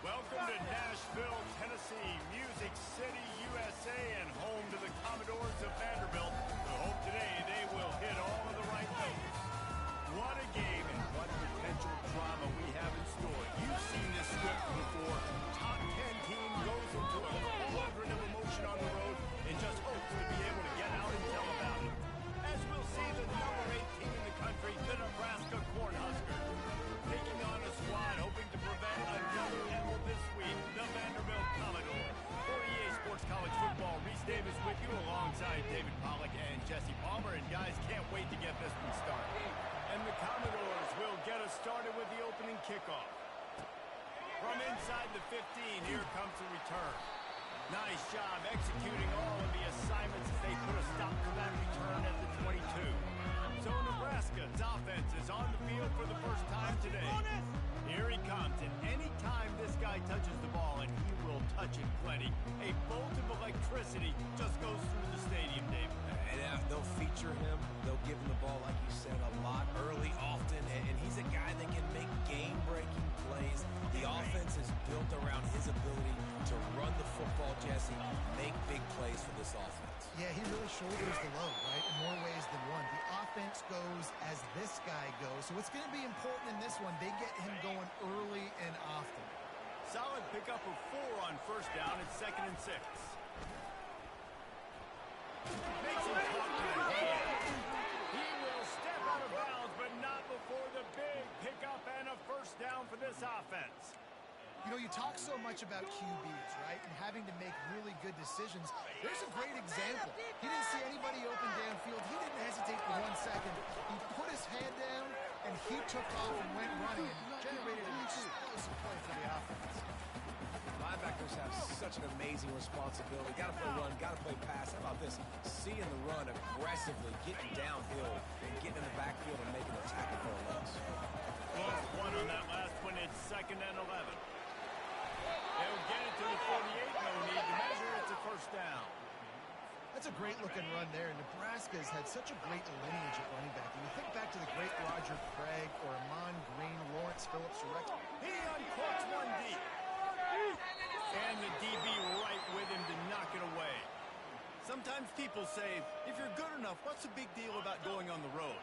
Welcome to Nashville, Tennessee, Music City, USA, and home to the Commodores of Vanderbilt, who hope today they will hit all of the right notes. What a game and what potential drama we have in store. You've seen this script before. Top 10 team goes into a cauldron of emotion on the road and just hopes to be able to get out and tell about it. As we'll see the number 8 team in the country, the Nebraska Cornhuskers, taking on a squad hoping to prevent another Emble this week, the Vanderbilt Commodores. For EA Sports College Football, Reese Davis with you alongside David Pollack and Jesse Palmer. And guys, can't wait to get this one started. And the Commodores will get us started with the opening kickoff. From inside the 15, here comes the return. Nice job executing all of the assignments as they put a stop to that return at the 22. So Nebraska's offense is on the field for the first time today. Here he comes, and any time this guy touches the ball, and he will touch it plenty, a bolt of electricity just goes through the stadium, David. And they'll feature him. They'll give him the ball, like you said, a lot, early, often, and he's a guy that can make game-breaking plays. The offense is built around his ability to run the football, Jesse, make big plays for this offense. Yeah, he really shoulders the load, right, in more ways than one. The offense goes as this guy goes, so it's going to be important in this one. They get him going early and often. Solid pickup of 4 on first down and 2nd and 6. Makes him talk to the head. He will step out of bounds, but not before the big pickup and a first down for this offense. You know, you talk so much about QBs, right, and having to make really good decisions. There's a great example. He didn't see anybody open downfield. He didn't hesitate for 1 second. He put his head down, and he took off and went running and generated an explosive play for the offense. Linebackers have such an amazing responsibility. Got to play run, got to play pass. How about this? Seeing the run aggressively, getting downhill, and getting in the backfield and making a tackle for a loss. Lost 1 on that last one. It's 2nd and 11. They'll get it to the 48. No need to measure. It's a first down. That's a great-looking run there. Nebraska's had such a great lineage at running back. And you think back to the great Roger Craig or Amon Green, Lawrence Phillips, or Rex. He uncorks one deep. And the DB right with him to knock it away. Sometimes people say, if you're good enough, what's the big deal about going on the road?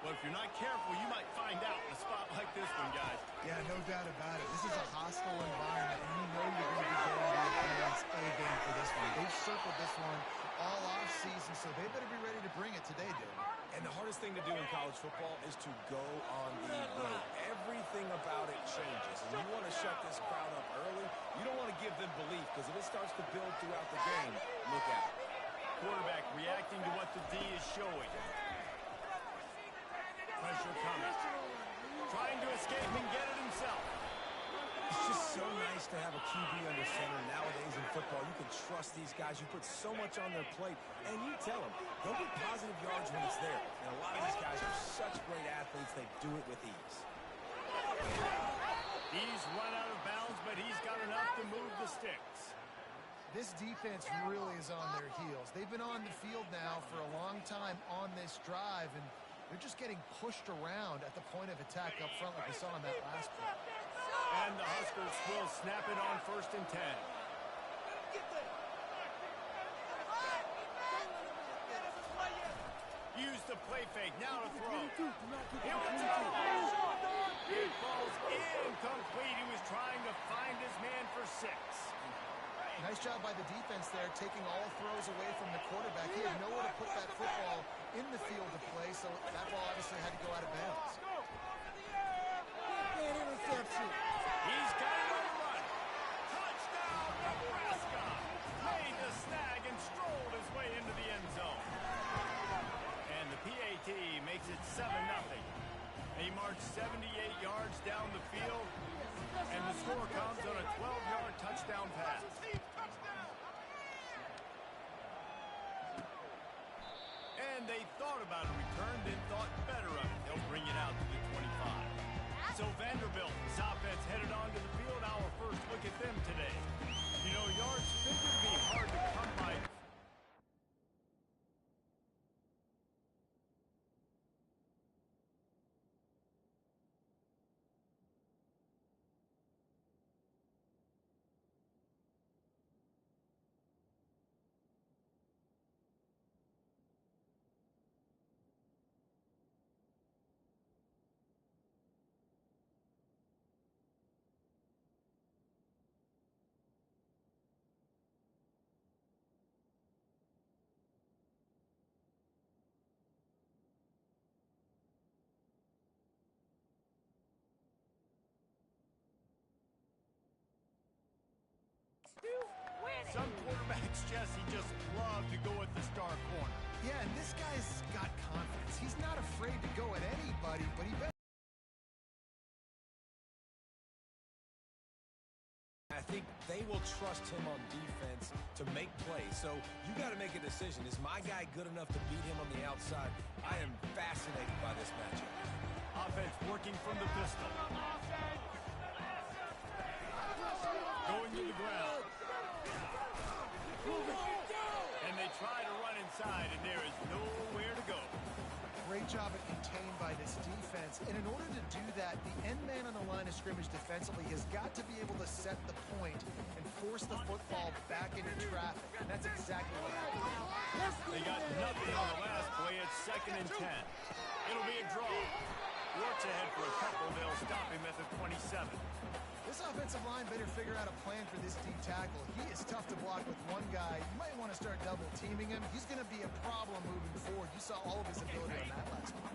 Well, if you're not careful, you might find out in a spot like this one, guys. Yeah, no doubt about it. This is a hostile environment, and you know you're going to be getting the opponent's A-game for this one. They've circled this one all off-season, so they better be ready to bring it today, dude. And the hardest thing to do in college football is to go on the road. Everything about it changes. And you want to shut this crowd up early. You don't want to give them belief, because if it starts to build throughout the game, look out. Quarterback reacting to what the D is showing. Pressure coming. Trying to escape and get it himself. It's just so nice to have a QB under center nowadays in football. You can trust these guys. You put so much on their plate, and you tell them, they'll get positive yards when it's there. And a lot of these guys are such great athletes, they do it with ease. He's run out of bounds, but he's got enough to move the sticks. This defense really is on their heels. They've been on the field now for a long time on this drive, and they're just getting pushed around at the point of attack up front like we saw on that last play. And the Huskers will snap it on 1st and 10. Use the play fake. Now to throw. Here we go. It falls incomplete. He was trying to find his man for 6. Nice job by the defense there, taking all throws away from the quarterback. He had nowhere to put that football in the field of play, so that ball obviously had to go out of bounds. He's got it on the run. Touchdown, Nebraska. Made the snag and strolled his way into the end zone. And the PAT makes it 7-0. He marched 78 yards down the field, and the score comes on a 12-yard touchdown pass. And they thought about a return, then thought better of it. They'll bring it out to the 25. So Vanderbilt's offense headed onto the field. Our first look at them today. You know, yards figure to be hard to come by. Some quarterbacks, Jesse, just love to go at the star corner. Yeah, and this guy's got confidence. He's not afraid to go at anybody, but he better. I think they will trust him on defense to make plays. So you got to make a decision. Is my guy good enough to beat him on the outside? I am fascinated by this matchup. Offense working from the pistol. Going to the ground. And they try to run inside, and there is nowhere to go. Great job at contained by this defense. And in order to do that, the end man on the line of scrimmage defensively has got to be able to set the point and force the football back into traffic. And that's exactly what happened. They got nothing on the last play. It's 2nd and 10. It'll be a draw. Wart's ahead for a couple. They'll stop him at the 27. This offensive line better figure out a plan for this D tackle. He is tough to block with one guy. You might want to start double teaming him. He's going to be a problem moving forward. You saw all of his ability on that last one.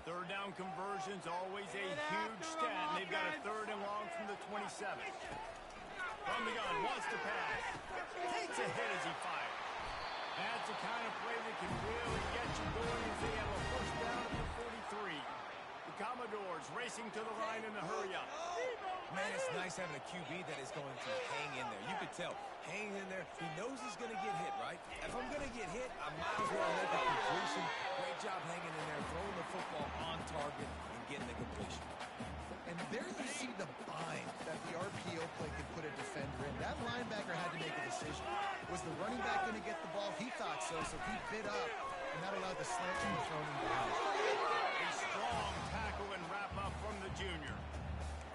Third down conversions, always a huge stat. And they've got a 3rd and long from the 27. From the gun, wants to pass. Takes a hit as he fires. That's the kind of play that can really get you going as they have a first down at the 43. The Commodores racing to the line in a hurry up. Man, it's nice having a QB that is going to hang in there. You could tell, hanging in there, he knows he's going to get hit, right? If I'm going to get hit, I might as well make a completion. Great job hanging in there, throwing the football on target and getting the completion. And there you see the bind that the RPO play could put a defender in. That linebacker had to make a decision. Was the running back going to get the ball? He thought so, so he bit up, and that allowed the slant to be thrown in behind. A strong tackle and wrap up from the junior.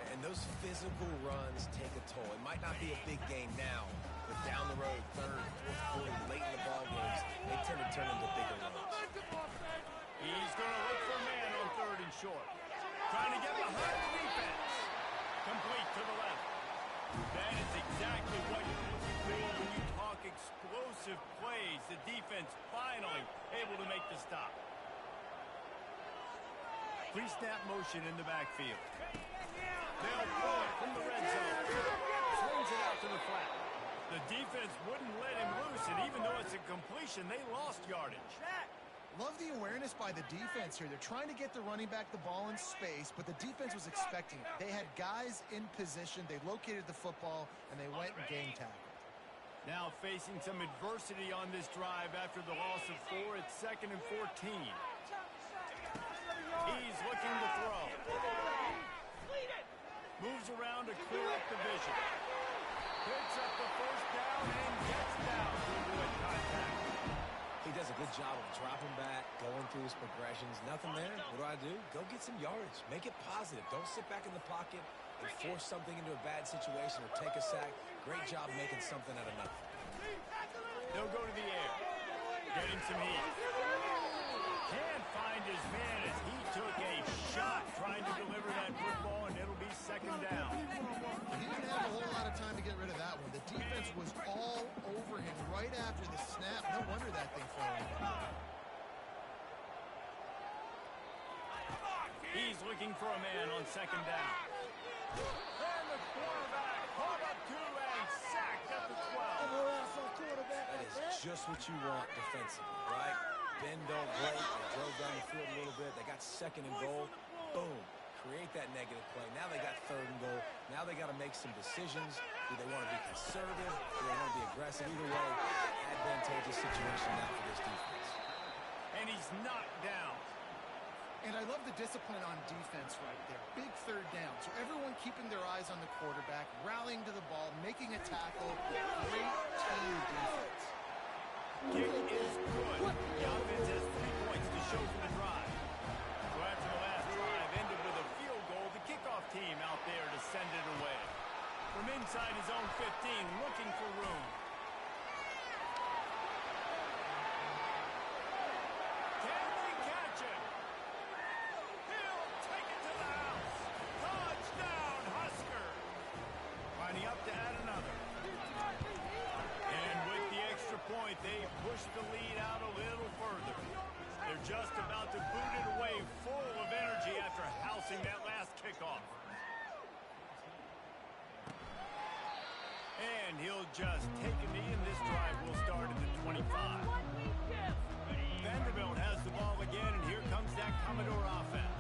And those physical runs take a toll. It might not be a big game now, but down the road, 3rd, 4th quarter, late in the ball games, they tend to turn into bigger runs. He's going to look for a man on 3rd and short. Trying to get behind the defense. Complete to the left. That is exactly what you're looking for when you talk explosive plays. The defense finally able to make the stop. Pre-snap motion in the backfield. They'll throw it from the red zone. Swings it out to the flat. The defense wouldn't let him loose, and even though it's a completion, they lost yardage. Love the awareness by the defense here. They're trying to get the running back the ball in space, but the defense was expecting it. They had guys in position. They located the football, and they went and game tackled. Now facing some adversity on this drive after the loss of 4. It's 2nd and 14. He's looking to throw. Moves around to clear up the vision. Picks up the first down and gets down to avoid contact. He does a good job of dropping back, going through his progressions. Nothing there. What do? Go get some yardage. Make it positive. Don't sit back in the pocket and force something into a bad situation or take a sack. Great job making something out of nothing. They'll go to the air. Getting some heat. Can't find his man as he took a shot trying to deliver that football, and it'll be 2nd down. He didn't have a whole lot of time to get rid of that one. The defense was all over him right after the snap. No wonder that thing fell in. He's looking for a man on 2nd down. And the quarterback caught up to and sacked at the 12. That is just what you want defensively, right? Bend don't break. They drove down the field a little bit. They got 2nd and goal. Boom. Create that negative play. Now they got 3rd and goal. Now they got to make some decisions. Do they want to be conservative? Do they want to be aggressive? Either way, advantageous situation now for this defense. And he's knocked down. And I love the discipline on defense right there. Big 3rd down. So everyone keeping their eyes on the quarterback, rallying to the ball, making a tackle. Great team defense. Kick is good. The offense has 3 points to show for the drive. So after the last drive ended with a field goal, the kickoff team out there to send it away. From inside his own 15, looking for room. Can they catch him? He'll take it to the house. Touchdown, Husker. Lining up to add another. And with the extra point, they push the lead out a little further. They're just about to boot it away full of energy after housing that last kickoff. And And he'll just take a knee, and this drive will start at the 25. Vanderbilt has the ball again, and here comes that Commodore offense.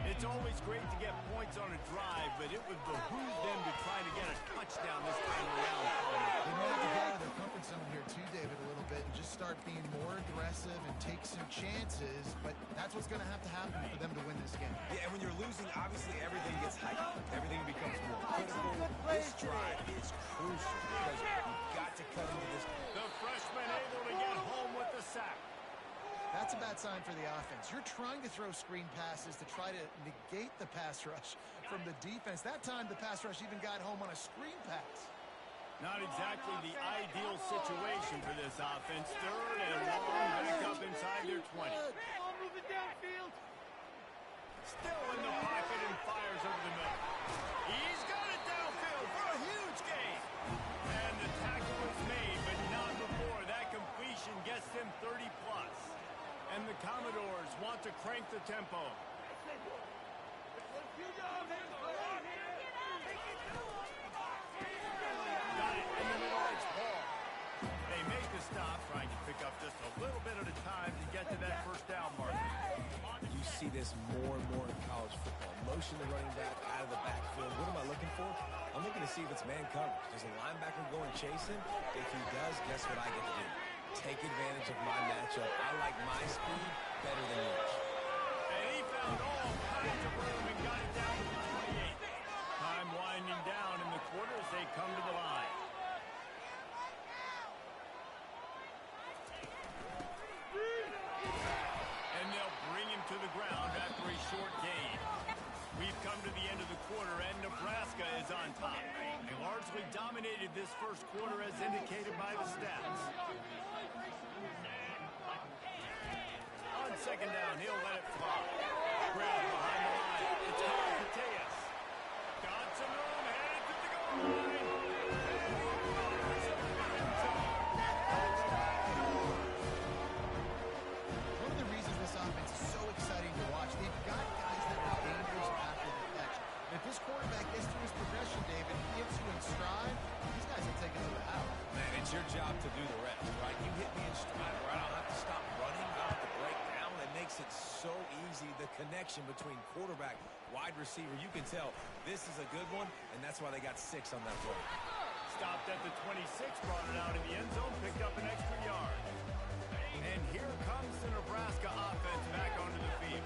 It's always great to get points on a drive, but it would behoove them to try to get a touchdown this time around. They may have to get out of their comfort zone here too, David, a little bit, and just start being more aggressive and take some chances, but that's what's going to happen for them to win this game. Yeah, and when you're losing, obviously everything gets heightened. Everything becomes more critical. This drive is crucial because you've got to cut into this. The freshman able to get home with the sack. That's a bad sign for the offense. You're trying to throw screen passes to try to negate the pass rush from the defense. That time, the pass rush even got home on a screen pass. Not exactly the ideal situation for this offense. Third and long, back up inside their 20. Moving downfield. Still in the pocket and fires over the middle. He's got it downfield for a huge gain. And the tackle is made, but not before. That completion gets them 30+. And the Commodores want to crank the tempo. Got it in the middle. It's ball. They make the stop, trying to pick up just a little bit at a time to get to that first down marker. You see this more and more in college football. Motion the running back out of the backfield. What am I looking for? I'm looking to see if it's man coverage. Does a linebacker go and chase him? If he does, guess what I get to do? Take advantage of my matchup. I like my speed better than yours. And he found all kinds of room and got it down to the 28. Time winding down in the quarter as they come to the line. And they'll bring him to the ground after a short gain. We've come to the end of the quarter, and Nebraska is on top. They largely dominated this first quarter as indicated by the stats. On second down, he'll let it fly. Grab behind the line. It's called Mateus. Got some room, headed to the goal line. One of the reasons this offense is so exciting to watch, they've got guys that are dangerous after the catch. And if this quarterback gets through his progression, David, and gets you in stride, these guys will take it to the house. Man, it's your job to do the rest, right? You hit me in stride where I don't have to stop running. I don't have to break down. It makes it so easy. The connection between quarterback, wide receiver, you can tell this is a good one, and that's why they got 6 on that play. Stopped at the 26, brought it out in the end zone, picked up an extra yard. And here comes the Nebraska offense back onto the field.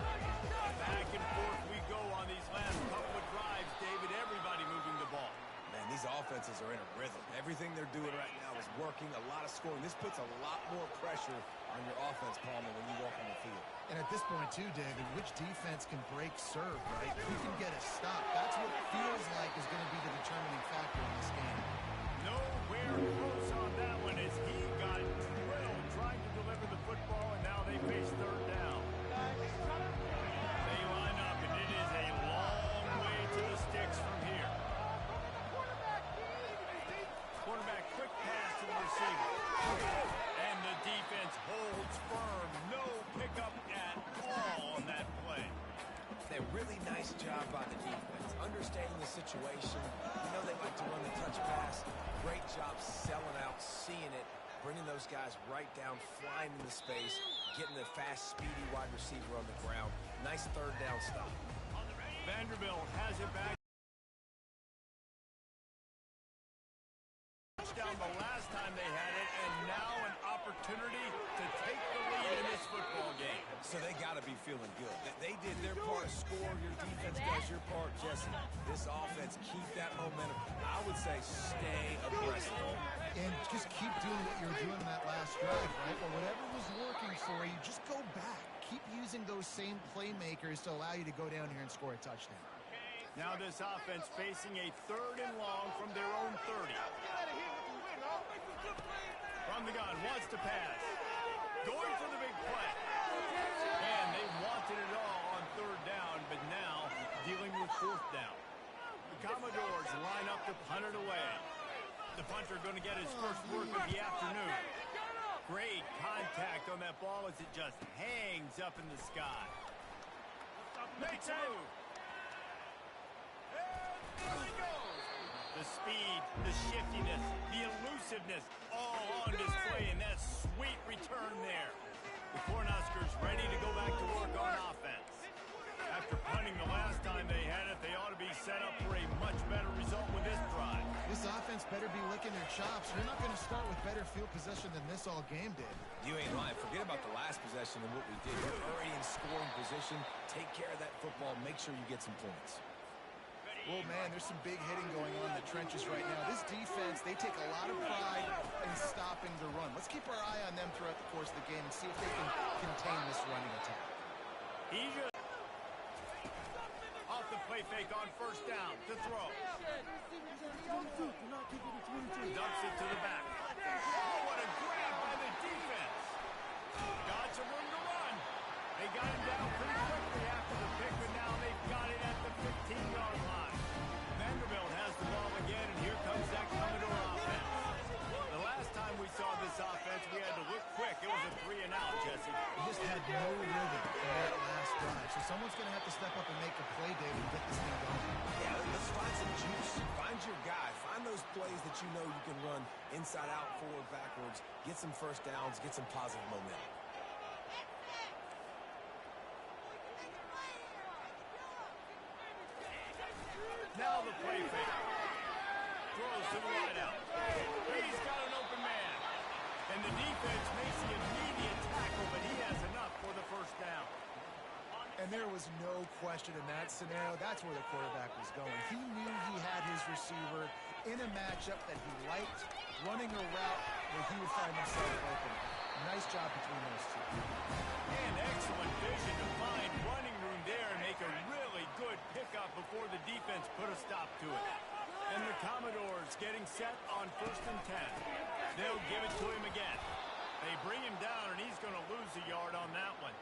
Back and forth we go on these last couple of drives, David. Everybody moving the ball. Man, these offenses are in a rhythm. Everything they're doing right now is working, a lot of scoring. This puts a lot more pressure on your offense, Palmer, when you walk on the field. And at this point, too, David, which defense can break serve, right? Who can get a stop? That's what it feels like is going to be the determining factor in this game. Nowhere close on that one as he got drilled trying to deliver the football, and now they face third down. They line up, and it is a long way to the sticks from here. Quarterback, quick pass to the receiver. And the defense holds firm. No pickup at all on that play. A really nice job by the defense, understanding the situation. You know they like to run the touch pass. Great job selling out, seeing it, bringing those guys right down, flying into space, getting the fast, speedy wide receiver on the ground. Nice third down stop. Vanderbilt has it back. Touchdown the last time they had it, and now an opportunity to take the lead in this football game. So they got to be feeling good. They did their part, score. Your defense does your part, Jesse. This offense, keep that momentum. I would say stay aggressive. And just keep doing what you were doing in that last drive, right? Or whatever was working for you, just go back. Keep using those same playmakers to allow you to go down here and score a touchdown. Now this offense facing a third and long from their own 30. From the gun, wants to pass. Going for the big play. And they wanted it all on third down, but now dealing with fourth down. The Commodores line up to punt it away. The punter going to get his first work of the afternoon. Great contact on that ball as it just hangs up in the sky. Makes a move. And there he goes. The speed, the shiftiness, the elusiveness, all on display in that sweet return there. The Cornhuskers ready to go back to work on offense. After punting the last time they had it, they ought to be set up for a much better result with this drive. This offense better be licking their chops. You're not going to start with better field possession than this all game did. You ain't lying. Forget about the last possession and what we did. You're already in scoring position. Take care of that football. Make sure you get some points. Oh, man, there's some big hitting going on in the trenches right now. This defense, they take a lot of pride in stopping the run. Let's keep our eye on them throughout the course of the game and see if they can contain this running attack. He just off the play fake on first down to throw. Dumps it to the back. Oh, what a grab by the defense. Got some room to run. They got him down pretty quickly after the pick, but now they've got it at the 15-yard line. Vanderbilt has the ball again, and here comes that Commodore offense. The last time we saw this offense, we had to look quick. It was a 3-and-out, Jesse. They just had no rhythm in that last drive, so someone's going to have to step up and make a play, David, and get this thing going. Yeah, let's find some juice. Find your guy. Find those plays that you know you can run inside out, forward, backwards. Get some first downs. Get some positive momentum. Now the play fake. Throws to the wideout. He's got an open man. And the defense makes the immediate tackle, but he has enough for the first down. And there was no question in that scenario. That's where the quarterback was going. He knew he had his receiver in a matchup that he liked, running a route where he would find himself open. Nice job between those two. And excellent vision to find running room there and make a really good pickup before the defense put a stop to it. And the Commodores getting set on 1st and 10. They'll give it to him again. They bring him down, and he's going to lose a yard on that one.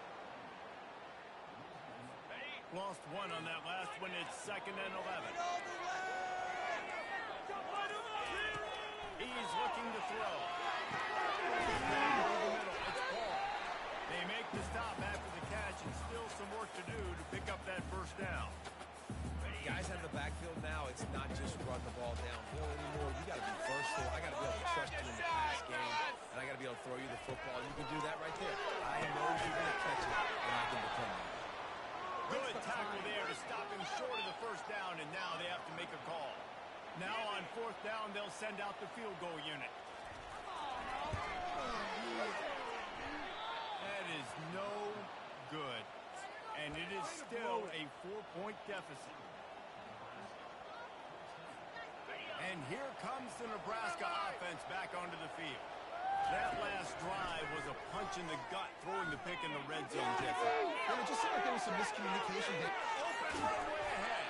Lost one on that last one. It's 2nd and 11. He's looking to throw. It's Paul. They make the stop after the catch, and still some work to do to pick up that first down. Guys out of the backfield now, it's not just run the ball downhill anymore. You got to be versatile. I got to be able to trust you in the pass game, and I got to be able to throw you the football. You can do that right there. I know you're going to catch it, and I can depend on it. Good tackle there to stop him short of the first down, and now they have to make a call. Now on 4th down, they'll send out the field goal unit. That is no good, and it is still a 4-point deficit. And here comes the Nebraska offense back onto the field. That last drive was a punch in the gut, throwing the pick in the red zone, Jesse. Well, it just seemed like there was some miscommunication there. Open runway ahead.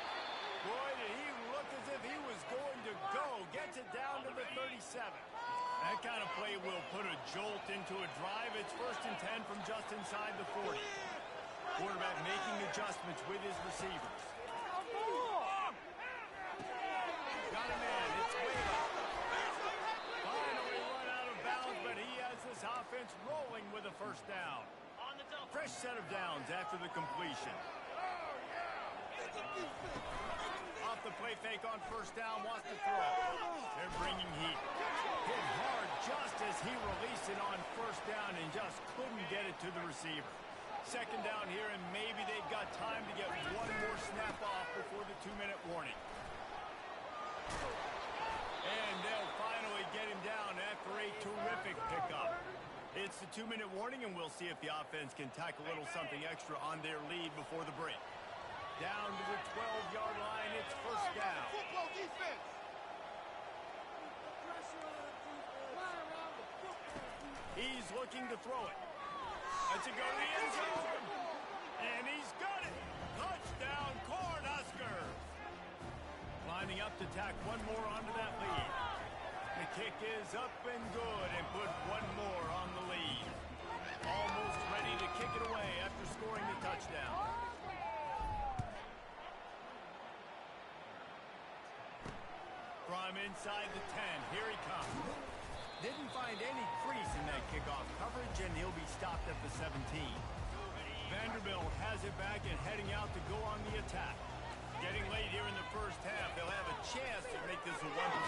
Boy, did he look as if he was going to go. Gets it down to the 37. That kind of play will put a jolt into a drive. It's 1st and 10 from just inside the 40. Quarterback making adjustments with his receivers. Got a man. It's way up. Finally run out of bounds, but he has this offense rolling with a first down. Fresh set of downs after the completion. Off the play fake on 1st down, wants to throw. They're bringing heat. Hit hard just as he released it on 1st down and just couldn't get it to the receiver. 2nd down here, and maybe they've got time to get one more snap off before the 2-minute warning. And they'll finally get him down after a terrific pickup. It's the 2-minute warning, and we'll see if the offense can tack a little something extra on their lead before the break. Down to the 12-yard line, it's 1st down. Football defense. He's looking to throw it. Let's it go to the end zone. And he's got it. Touchdown, Cornhuskers. Lining up to tack one more onto that lead. The kick is up and good and put one more on the lead. Almost ready to kick it away after scoring the touchdown. From inside the 10, here he comes. Didn't find any crease in that kickoff coverage, and he'll be stopped at the 17. Vanderbilt has it back and heading out to go on the attack. Getting late here in the first half, they'll have a chance to make this a one-possession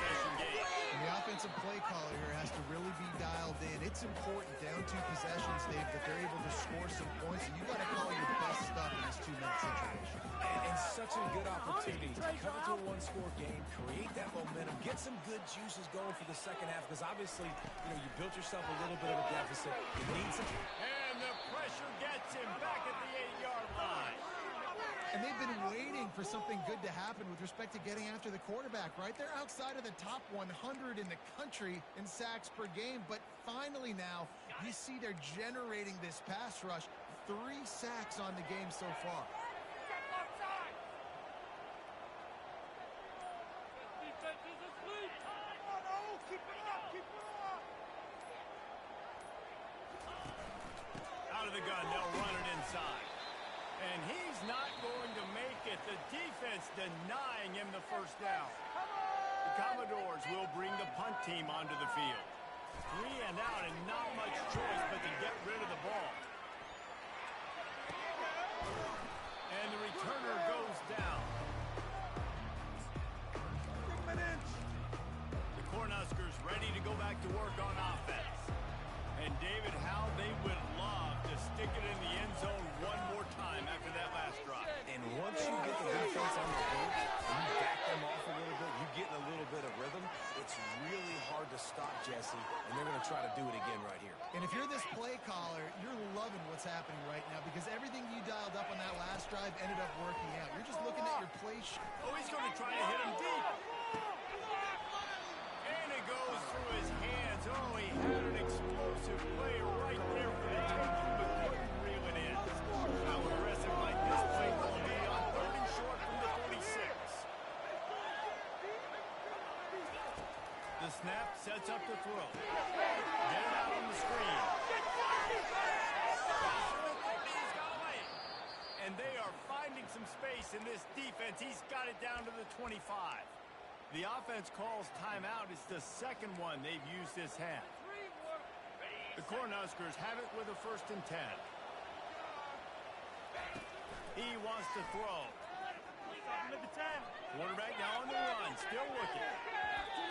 caller here has to really be dialed in. It's important, down 2 possessions, Dave, that they're able to score some points, and you got to call your best stuff in this 2-minute situation. And such a good opportunity to cut it to a 1-score game, create that momentum, get some good juices going for the second half, because obviously, you built yourself a little bit of a deficit. You need some. And the pressure gets him back at the 8-yard line. And they've been waiting for something good to happen with respect to getting after the quarterback, right? They're outside of the top 100 in the country in sacks per game, but finally now you see they're generating this pass rush. 3 sacks on the game so far. Out of the gun, they'll run it inside. And he's not going to make it. The defense denying him the first down. The Commodores will bring the punt team onto the field. 3 and out, and not much choice but to get rid of the ball. And the returner goes down. The Cornhuskers ready to go back to work on offense. And David, how they would love to stick it in the end zone one more time after that last drive. And once you get the defense on the board and you back them off a little bit, you get in a little bit of rhythm, it's really hard to stop, Jesse, and they're going to try to do it again right here. And if you're this play caller, you're loving what's happening right now because everything you dialed up on that last drive ended up working out. You're just looking at your play. Oh, he's going to try to hit him deep. And it goes through his hands. Oh, he had an explosive play right there for the taking, but couldn't reel it in. How aggressive might this play will be on 3rd and short from the 46. The snap sets up the throw. Get it out on the screen. He's got away. And they are finding some space in this defense. He's got it down to the 25. The offense calls timeout. It's the second one they've used this half. The Cornhuskers have it with a 1st and 10. He wants to throw. Quarterback now on the run, still looking.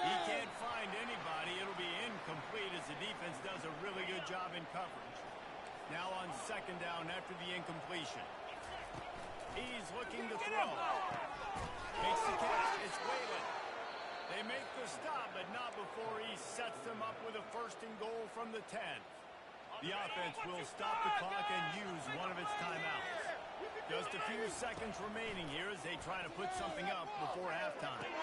He can't find anybody. It'll be incomplete as the defense does a really good job in coverage. Now on 2nd down after the incompletion. He's looking to throw. Makes the catch. It's Whalen. They make the stop, but not before he sets them up with a 1st and goal from the 10. The offense will stop the clock and use one of its timeouts. Just a few seconds remaining here as they try to put something up before halftime. And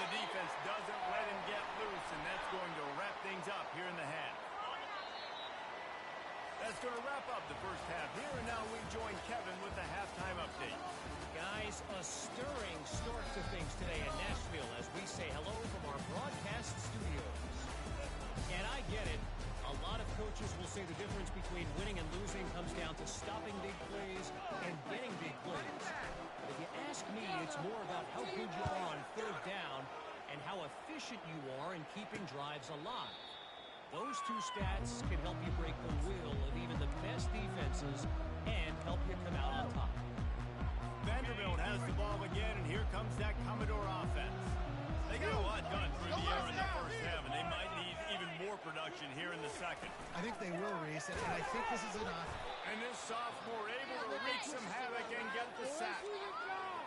the defense doesn't let him get loose, and that's going to wrap things up here in the half. That's going to wrap up the first half here, and now we join Kevin with the halftime update. Guys, a stirring start to things today in Nashville as we say hello from our broadcast studios. And I get it. A lot of coaches will say the difference between winning and losing comes down to stopping big plays and getting big plays. But if you ask me, it's more about how good you are on 3rd down and how efficient you are in keeping drives alive. Those 2 stats can help you break the will of even the best defenses and help you come out on top. Vanderbilt has the ball again, and here comes that Commodore offense. They got a lot done through the air in the first half, and they might need even more production here in the second. I think they will, Reese, and I think this is enough. And this sophomore able to wreak some havoc and get the sack.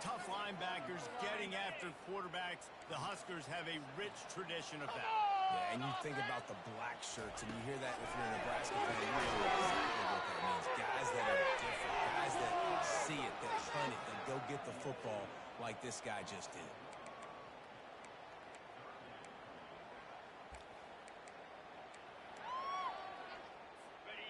Tough linebackers getting after quarterbacks. The Huskers have a rich tradition of that. Yeah, and you think about the black shirts, and you hear that if you're a Nebraska fan, you know exactly what that means. Guys that are different, guys that see it, that hunt it, that go get the football like this guy just did.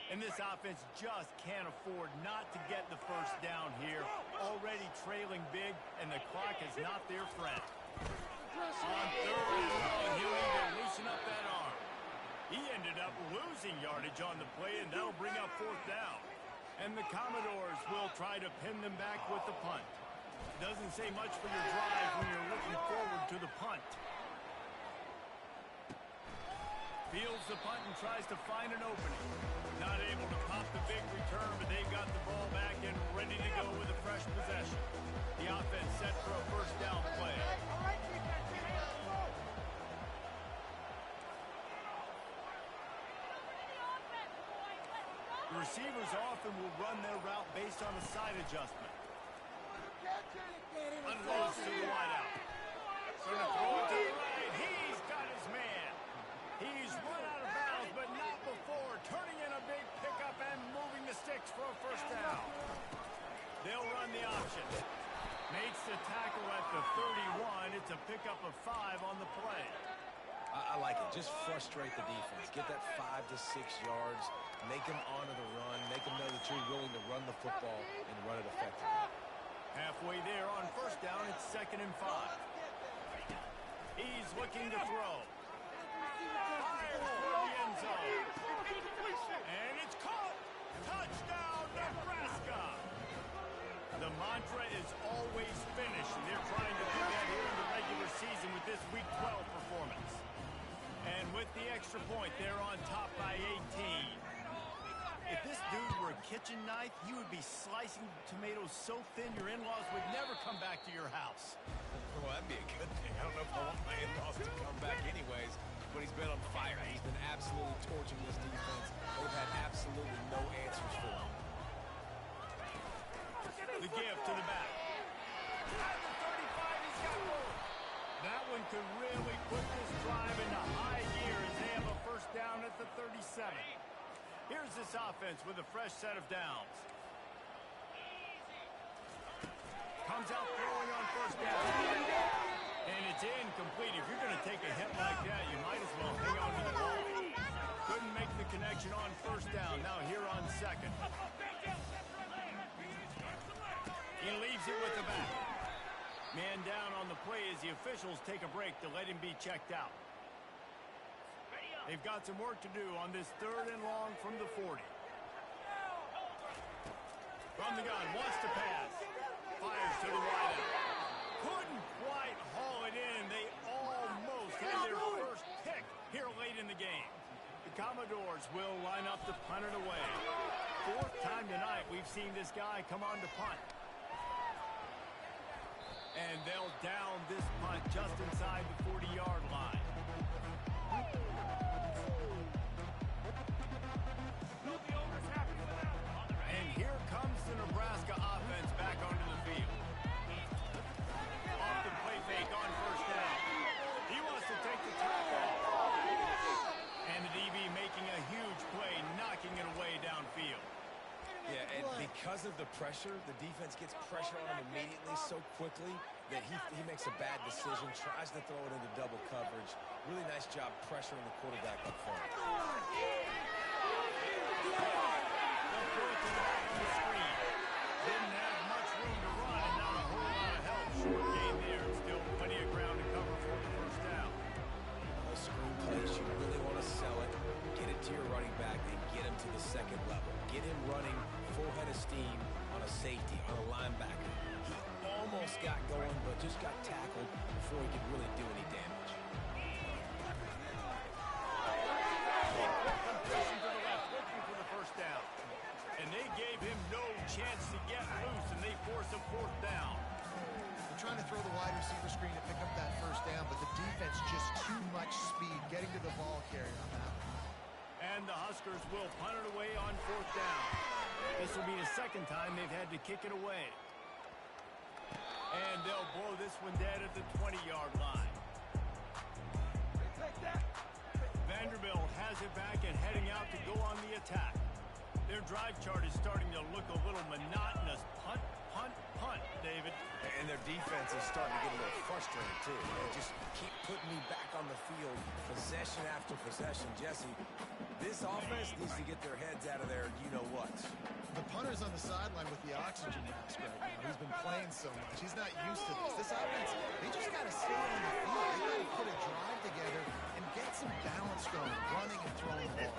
And this offense just can't afford not to get the first down here. Already trailing big, and the clock is not their friend. On 3rd and long, he'll need to loosen up that arm. He ended up losing yardage on the play, and that'll bring up 4th down. And the Commodores will try to pin them back with the punt. Doesn't say much for your drive when you're looking forward to the punt. Fields the punt and tries to find an opening. Not able to pop the big return, but they've got the ball back and ready to go with a fresh possession. The offense set for a 1st down play. receivers often will run their route based on a side adjustment. Unloads to the wideout. Going to throw it to the right. He's got his man. He's run out of bounds, but not before. Turning in a big pickup and moving the sticks for a first down. They'll run the option. Makes the tackle at the 31. It's a pickup of 5 on the play. I like it. Just frustrate the defense. Get that 5 to 6 yards. Make them honor the run. Make them know that you're willing to run the football and run it effectively. Halfway there on first down, it's 2nd and 5. He's looking to throw. Fires for the end zone. And it's caught. Touchdown, Nebraska. The mantra is always finish, and they're trying to do that here in the regular season with this Week 12 performance. And with the extra point, they're on top by 18. If this dude were a kitchen knife, he would be slicing tomatoes so thin your in-laws would never come back to your house. Well, that'd be a good thing. I don't know if I want my in-laws to come back anyways, but he's been on fire. He's been absolutely torching this defense. They've had absolutely no answers for him. The give to the back. At the 35, he's got more. That one could really put this drive into high gear as they have a first down at the 37. Here's this offense with a fresh set of downs. Comes out throwing on first down. And it's incomplete. If you're going to take a hit like that, you might as well hang on to the ball. Couldn't make the connection on first down. Now here on second. He leaves it with the back. Man down on the play as the officials take a break to let him be checked out. They've got some work to do on this 3rd and long from the 40. From the gun, wants to pass. Fires to the wideout. Couldn't quite haul it in. They almost had their first pick here late in the game. The Commodores will line up to punt it away. 4th time tonight we've seen this guy come on to punt. And they'll down this punt just inside the 40-yard line. And here comes the Nebraska offense back onto the field. Off the play fake on first down. He wants to take the tackle. And the DB making a huge play, knocking it away downfield. Yeah, and because of the pressure, the defense gets pressure on him immediately so quickly that he makes a bad decision, tries to throw it into double coverage. Really nice job pressuring the quarterback up front. Didn't have much room to run and not a whole lot of help. Short game there and still plenty of ground to cover for the first down. Those screen plays, you really want to sell it, get it to your running back, and get him to the 2nd level. Get him running full head of steam on a safety, on a linebacker. He almost got going, but just got tackled before he could really do any damage. Completion to the left, looking for the first down. And they gave him no chance to get loose, and they force a 4th down. They're trying to throw the wide receiver screen to pick up that first down, but the defense just too much speed getting to the ball carrier on that one. And the Huskers will punt it away on 4th down. This will be the 2nd time they've had to kick it away. And they'll blow this one dead at the 20-yard line. Vanderbilt has it back and heading out to go on the attack. Their drive chart is starting to look a little monotonous. Punt, punt, punt, David. And their defense is starting to get a little frustrated, too. They just keep putting me back on the field, possession after possession. Jesse, this offense needs to get their heads out of their you-know-whats. The punter's on the sideline with the oxygen mask right now. He's been playing so much. He's not used to this. This offense, they just got to stay on the field. They got to put a drive together and get some balance going, running and throwing the ball.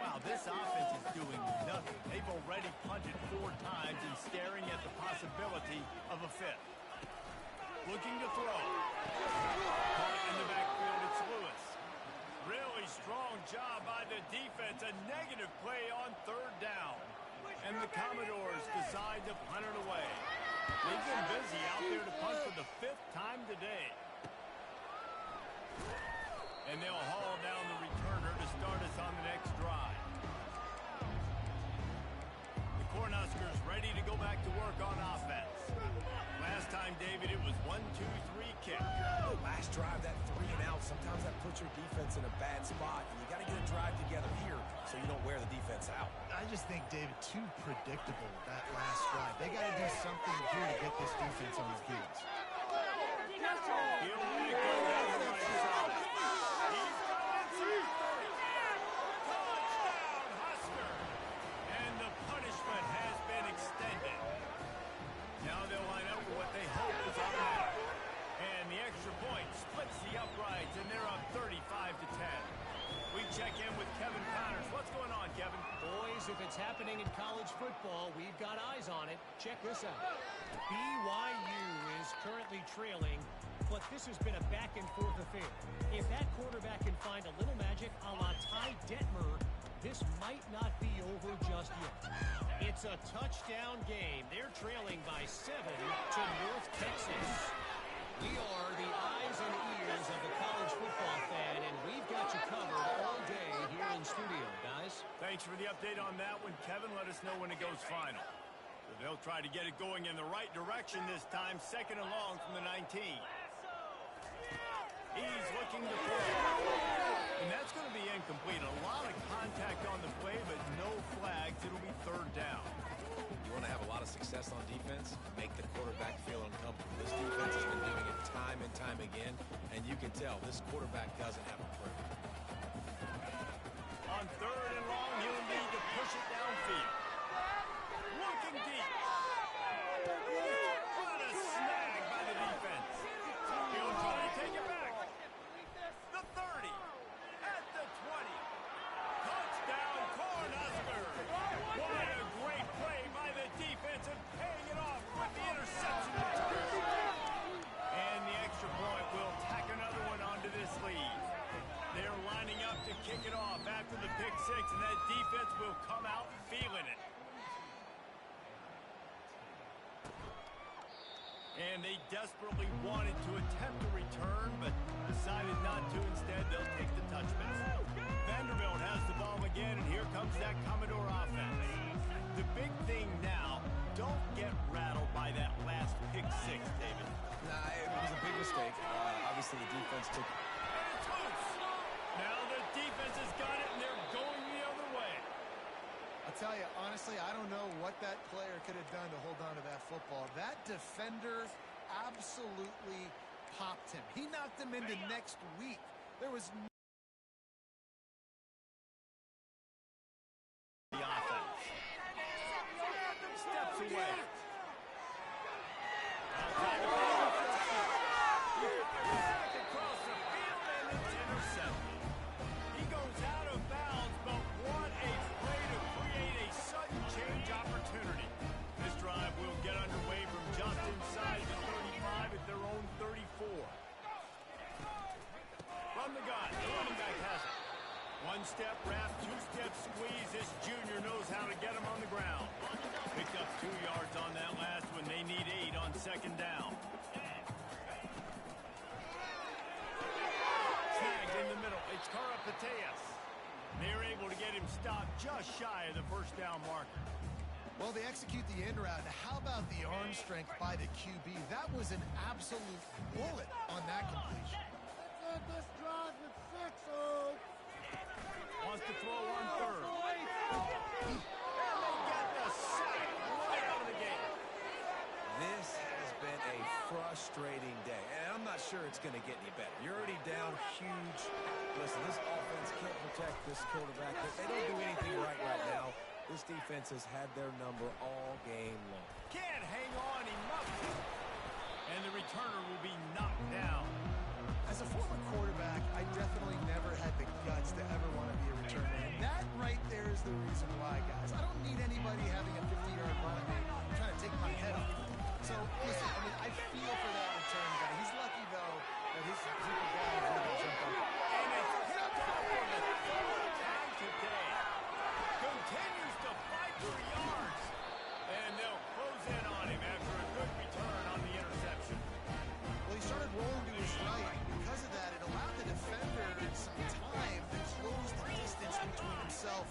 Wow, this offense is doing nothing. They've already punted 4 times and staring at the possibility of a 5th. Looking to throw. Caught in the backfield, it's Lewis. Really strong job by the defense. A negative play on 3rd down. And the Commodores decide to punt it away. They've been busy out there to punt for the 5th time today. And they'll haul down the returner to start us on the next drive. Cornhuskers ready to go back to work on offense. Last time, David, it was 1-2-3 kick. Last drive, that 3 and out. Sometimes that puts your defense in a bad spot, and you got to get a drive together here so you don't wear the defense out. I just think, David, too predictable that last drive. They got to do something here to get this defense on their heels. He'll make it down the right side. He's got it. Touchdown, Husker. And the punishment has been extended. Now they'll line up for what they hope is automatic. And the extra point splits the uprights, and they're up 35-10. We check in with Kevin Connors. What's going on, Kevin? Boys, if it's happening in college football, we've got eyes on it. Check this out. BYU is currently trailing, but this has been a back-and-forth affair. If that quarterback can find a little magic a la Ty Detmer, this might not be over just yet. It's a touchdown game. They're trailing by 7 to North Texas. We are the eyes and ears of the college football fan, and we've got you covered all day here in studio, guys. Thanks for the update on that one, Kevin. Let us know when it goes final. So they'll try to get it going in the right direction this time. 2nd and long from the 19. He's looking to throw. And that's going to be incomplete. A lot of contact on the play, but no flags. It'll be 3rd down. You want to have a lot of success on defense, make the quarterback feel uncomfortable. This defense has been doing it time and time again, and you can tell this quarterback doesn't have a prayer. On 3rd and long, he'll need to push it downfield. Looking deep. What a snag by the defense. He'll try to take it back. The 30. At the 20. Touchdown, Cornhuskers. What a great play by the defense and paying it off with the interception return. And the extra point will tack another one onto this lead. They're lining up to kick it off after the pick 6, and that defense will come out feeling it. And they desperately wanted to attempt a return, but decided not to. Instead, they'll take the touchback. Vanderbilt has the ball again, and here comes that Commodore offense. The big thing now, don't get rattled by that last pick 6, David. Nah, it was a big mistake. Obviously, the defense took... And it's loose. Now the defense has got it, and they're going the other way. I'll tell you, honestly, I don't know what that player could have done to hold on to that football. That defender absolutely popped him. He knocked him into next week. There was no... The offense. Steps away. Across the field, and it's intercepted. He goes out of bounds, but what a play to create a sudden change opportunity. This drive will get underway from just inside the 35 at their own 34. From the gun, the running back has it. 1-step wrap, 2-step squeeze. This junior knows how to get him on the ground. Picked up 2 yards on that last one. They need 8 on 2nd down. Snagged in the middle. It's Karapateas. They're able to get him stopped just shy of the 1st down marker. Well, they execute the end route. How about the arm strength by the QB? That was an absolute bullet on that completion. This drive with 6. Wants to throw on 3rd. And they get the sack right out of the gate. This has been a frustrating day, and I'm not sure it's going to get any better. You're already down huge. Listen, this offense can't protect this quarterback. They don't do anything right now. This defense has had their number all game long. Can't hang on, he muffed it. And the returner will be knocked down. As a former quarterback, I definitely never had the guts to ever want to be a returner. And that right there is the reason why, guys. I don't need anybody having a 50-yard run at me trying to take my head off. So, listen, I mean, I feel for that return guy. He's lucky, though, that his super guy is able to jump up. And it's picked off for the 3rd time today. Continues to fight for yards. And they'll close in on him after a good return on the interception. Well, he started rolling to his right. Because of that, it allowed the defender some time to close the distance between himself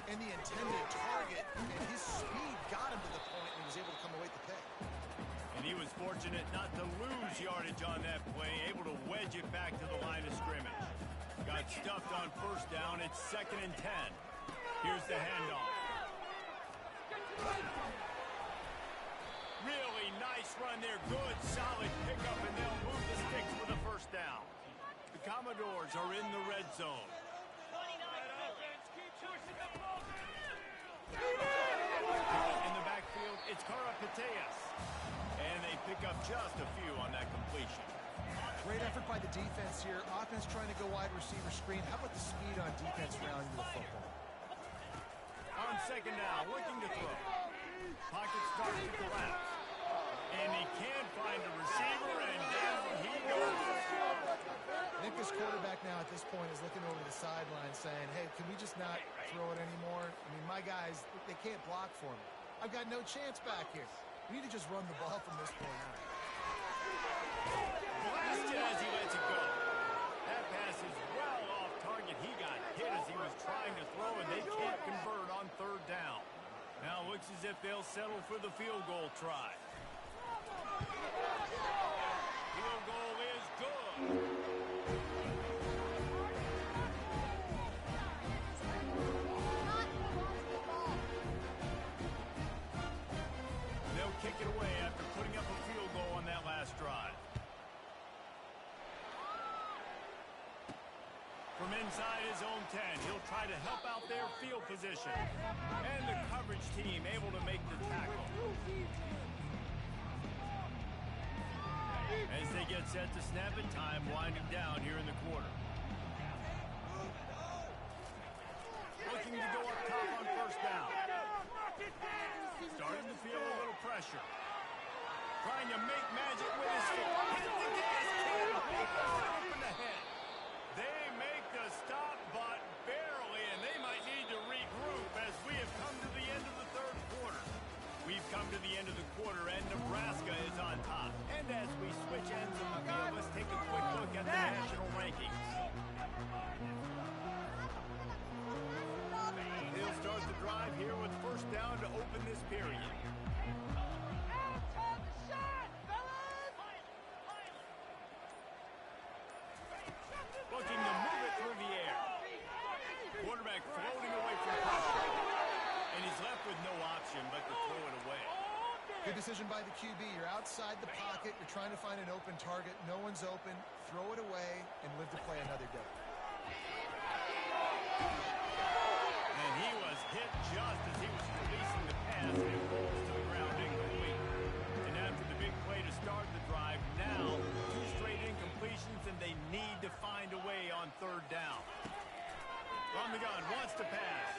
and the intended target. And his speed was fortunate not to lose yardage on that play, able to wedge it back to the line of scrimmage. Got stuffed on first down. It's 2nd and 10. Here's the handoff. Really nice run there. Good, solid pickup, and they'll move the sticks for the first down. The Commodores are in the red zone. In the backfield, it's Karapateas. And they pick up just a few on that completion. Great effort by the defense here. Offense trying to go wide receiver screen. How about the speed on defense rounding the football? On 2nd down, looking to throw. Pocket starts to collapse. And he can't find a receiver, and down he goes. I think this quarterback now at this point is looking over the sideline saying, hey, can we just not throw it anymore? I mean, my guys, they can't block for me. I've got no chance back here. We need to just run the ball from this point on. Blasted as he lets it go. That pass is well off target. He got hit as he was trying to throw, and they can't convert on 3rd down. Now looks as if they'll settle for the field goal try. Field goal is good. They'll kick it away after putting up a field goal on that last drive. From inside his own 10, he'll try to help out their field position. And the coverage team able to make the tackle. As they get set to snap it, time winding down here in the quarter. Looking to go up top on first down. Starting to feel a little pressure. Trying to make magic with his feet. Hit the gas can. Open the head. They make the stop, but barely, and they might need to regroup as we have come to the end of the 3rd quarter. We've come to the end of the quarter, and Nebraska is on top. And as we switch ends of the field, let's take a quick look at the national rankings. They'll start the drive here with first down to open this period. Looking to move it through the air. Quarterback floating away from pressure. And he's left with no option but to throw it away. Good decision by the QB. You're outside the pocket. You're trying to find an open target. No one's open. Throw it away and live to play another day. And he was hit just as he was releasing the pass, and it rolls to the ground incomplete. And after the big play to start the drive, now 2 straight incompletions, and they need to find a way on 3rd down. From the gun, wants to pass.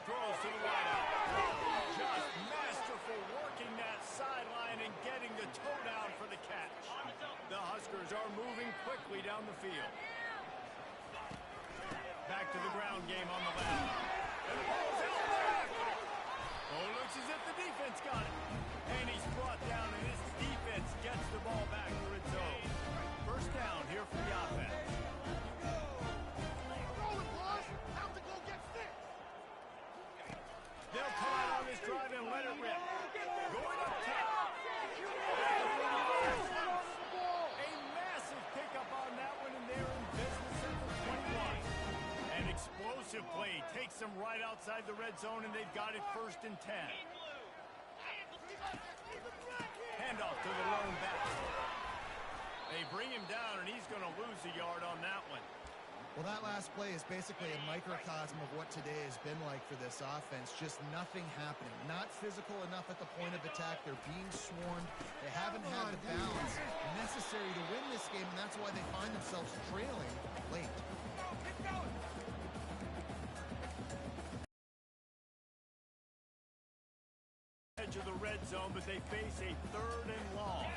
Throws to the wideout. Just masterful working that sideline and getting the toe down for the catch. The Huskers are moving quickly down the field. Back to the ground game on the left. And the ball's out there. Oh, looks as if the defense got it. And he's brought down, and his defense gets the ball back to its own. First down here for the offense. They'll come out on this drive and let it rip. Going up top. A massive pickup on that one, and they're in business at the 21. An explosive play takes them right outside the red zone, and they've got it 1st and 10. Handoff to the lone back. They bring him down, and he's going to lose a yard on that one. Well, that last play is basically a microcosm of what today has been like for this offense. Just nothing happening. Not physical enough at the point of attack. They're being swarmed. They haven't had the balance necessary to win this game, and that's why they find themselves trailing late. Edge of the red zone, but they face a 3rd and long.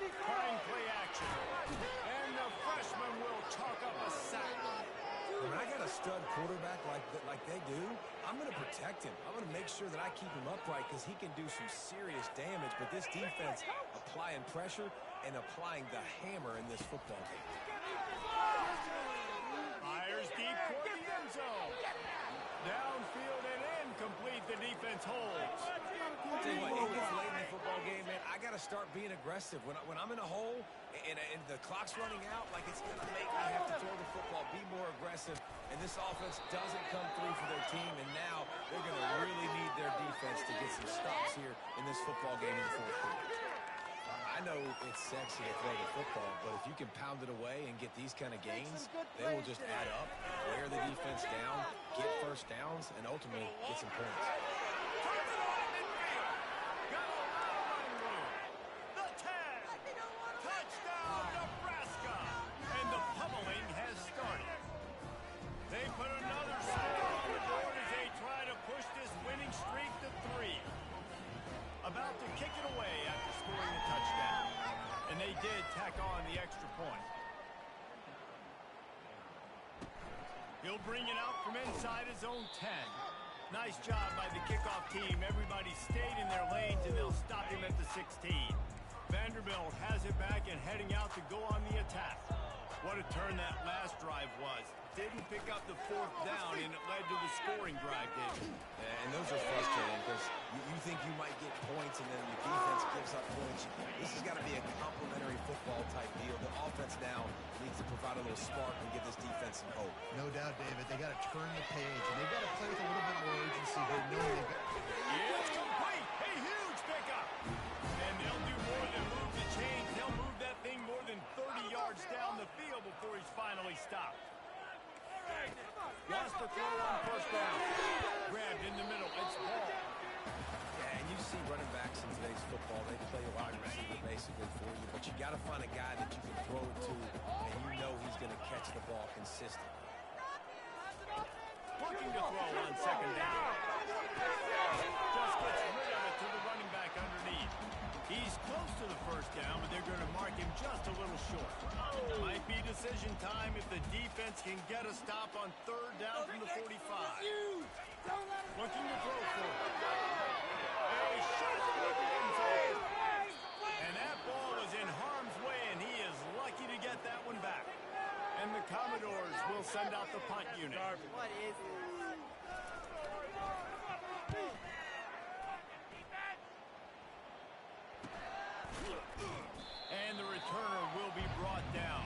Trying play action. And the freshman will chalk up a sack. When I got a stud quarterback like they do, I'm going to protect him. I'm going to make sure that I keep him upright because he can do some serious damage. But this defense applying pressure and applying the hammer in this football game. Fires deep toward the end zone. Downfield and in incomplete. The defense holds. I'll tell you what, it gets late in the football game, man. I got to start being aggressive. When I'm in a hole and the clock's running out, like it's going to make me have to throw the football, be more aggressive. And this offense doesn't come through for their team, and now they're going to really need their defense to get some stops here in this football game in the fourth quarter. I know it's sexy to throw the football, but if you can pound it away and get these kind of gains, they will just add up, wear the defense down, get first downs, and ultimately get some points. The 10. Touchdown, Nebraska. And the pummeling has started. They put another score on the board as they try to push this winning streak to 3. About to kick it away after scoring the touchdown. And they did tack on the extra point. He'll bring it out from inside his own 10. Nice job by the kickoff team. Everybody stayed in their lanes, and they'll stop him at the 16. Vanderbilt has it back and heading out to go on the attack. What a turn that last drive was. Didn't pick up the fourth down, and it led to the scoring drive, David. And those are frustrating because you think you might get points, and then your defense gives up points. This has got to be a complementary football type deal. The offense now needs to provide a little spark and give this defense some hope. No doubt, David. They got to turn the page, and they've got to play with a little bit more urgency here, knowing they've got... It's complete. A huge pickup. And they'll do more than move the chains. They'll move that thing more than 30 yards down the field before he's finally stopped. Lost the throw on first down. Grabbed in the middle. It's ball. Yeah, and you see running backs in today's football, they play a wide receiver basically for you, but you got to find a guy that you can throw it to, and you know he's going to catch the ball consistently. Looking to throw on second down. Just gets rid of it to the running back underneath. He's close to the first down, but they're going to mark him just a little short. Might be decision time if the defense can get a stop on third down from the 45. Looking to throw for it. A shot to the end zone. And that ball is in harm's way, and he is lucky to get that one back. And the Commodores will send out the punt unit. What is it? And the returner will be brought down.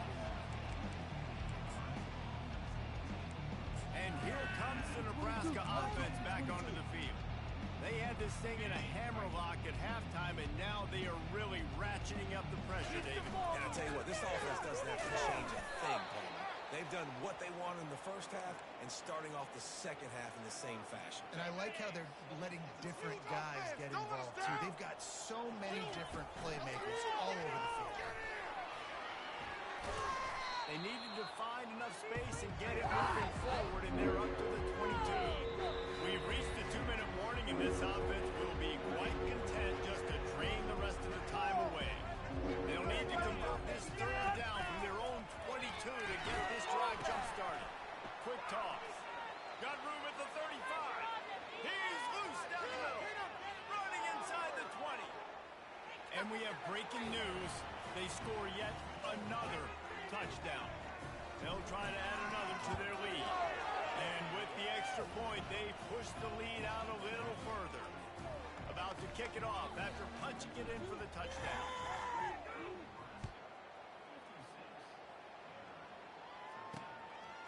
And here comes the Nebraska offense back onto the field. They had this thing in a hammerlock at halftime, and now they are really ratcheting up the pressure, David. And I'll tell you what, this offense doesn't have to change a thing, Coleman. They've done what they wanted in the first half and starting off the second half in the same fashion. And I like how they're letting different guys get involved, too. They've got so many different playmakers all over the field. They needed to find enough space and get it moving forward, and they're up to the 22. We've reached the 2-minute warning, and this offense will be quite content just to drain the rest of the time away. They'll need to convert this third down from their own 22 to get this drive jump-started. Quick toss. Got room at the 35. He's loose down the middle. Running inside the 20. And we have breaking news. They score yet another touchdown. They'll try to add another to their lead. And with the extra point, they push the lead out a little further. About to kick it off after punching it in for the touchdown.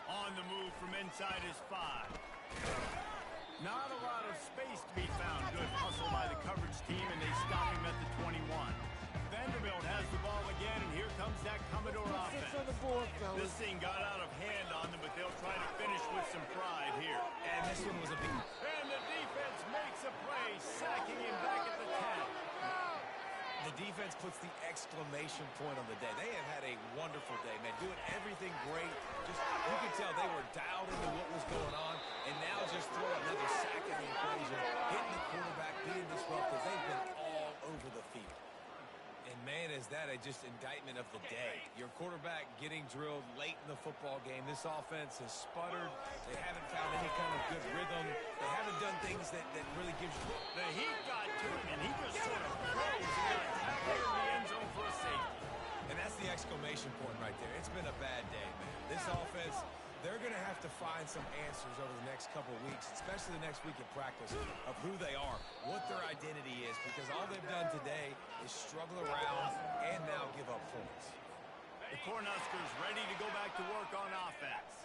On the move from inside his 5. Not a lot of space to be found. Good hustle by the coverage team, and they stop him at the 21. Vanderbilt has the ball again, and here comes that Commodore offense. This thing got out of hand on them, but they'll try to finish with some pride here. And this one was a big... And the defense makes a play, sacking him back at the 10. The defense puts the exclamation point on the day. They have had a wonderful day, man. Doing everything great. Just, you can tell they were dialed into what was going on, and now just throw another sack in the equation, hitting the quarterback, being disruptive. They've been all over the field. And, man, is that just indictment of the day. Your quarterback getting drilled late in the football game. This offense has sputtered. They haven't found any kind of good rhythm. They haven't done things that really gives you... The heat got to him, and he just sort of froze and got tackled in the end zone for a safety. And that's the exclamation point right there. It's been a bad day, man. This offense, They're going to have to find some answers over the next couple of weeks, especially the next week at practice, of who they are, what their identity is, because all they've done today is struggle around and now give up points. The Cornhuskers ready to go back to work on offense.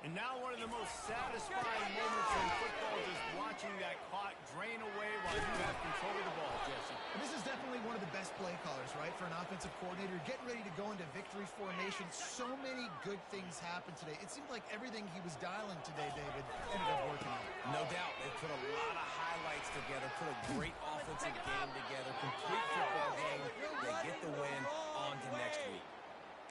And now one of the most satisfying moments in football is watching that clock drain away while you have control of the ball, Jesse. And this is definitely one of the best play callers, right, for an offensive coordinator. Getting ready to go into victory formation. So many good things happened today. It seemed like everything he was dialing today, David, ended up working out. No doubt. They put a lot of highlights together, put a great offensive game together, complete football game. They get the win on to next week.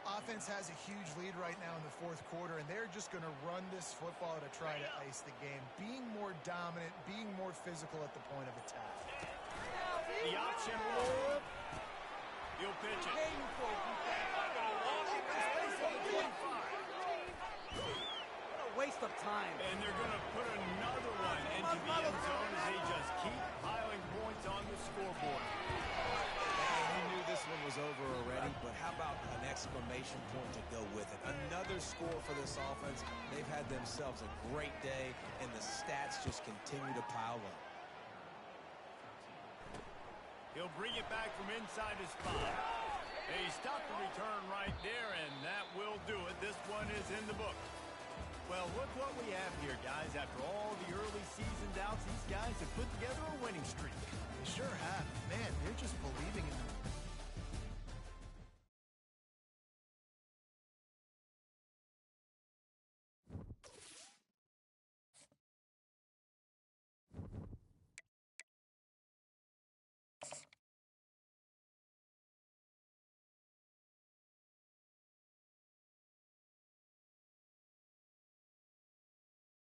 Offense has a huge lead right now in the fourth quarter, and they're just going to run this football to try to ice the game. Being more dominant, being more physical at the point of attack. The option roll. He'll pitch it. What a waste of time. And they're going to put another one into the end zone as they just keep piling points on the scoreboard. He knew this one was over already, but how about an exclamation point to go with it? Another score for this offense. They've had themselves a great day, and the stats just continue to pile up. He'll bring it back from inside his spot. He stopped the return right there, and that will do it. This one is in the book. Well, look what we have here, guys. After all the early season doubts, these guys have put together a winning streak. They sure have. Man, they're just believing in